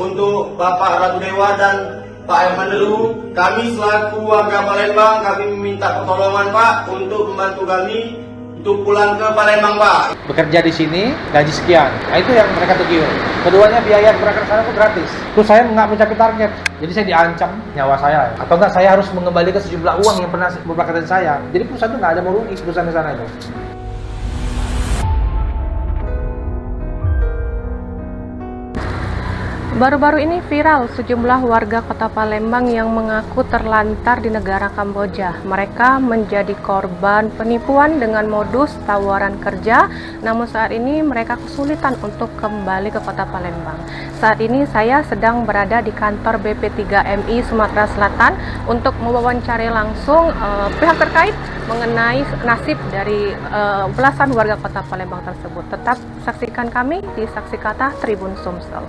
untuk Bapak Ratu Dewa dan Pak Emmanuel. Kami selaku warga Palembang, kami meminta pertolongan Pak untuk membantu kami untuk pulang ke Palembang Pak. Bekerja di sini gaji sekian, nah itu yang mereka tegur. Keduanya biaya berangkat ke sana itu gratis. Terus saya nggak mencapai target, jadi saya diancam nyawa saya. Atau enggak saya harus mengembalikan sejumlah uang yang pernah merupakan saya. Jadi perusahaan itu nggak ada mau rugi perusahaan di sana itu. Baru-baru ini viral sejumlah warga kota Palembang yang mengaku terlantar di negara Kamboja. Mereka menjadi korban penipuan dengan modus tawaran kerja, namun saat ini mereka kesulitan untuk kembali ke kota Palembang. Saat ini saya sedang berada di kantor BP3MI Sumatera Selatan untuk mewawancarai langsung pihak terkait mengenai nasib dari belasan warga kota Palembang tersebut. Tetap saksikan kami di Saksi Kata Tribun Sumsel.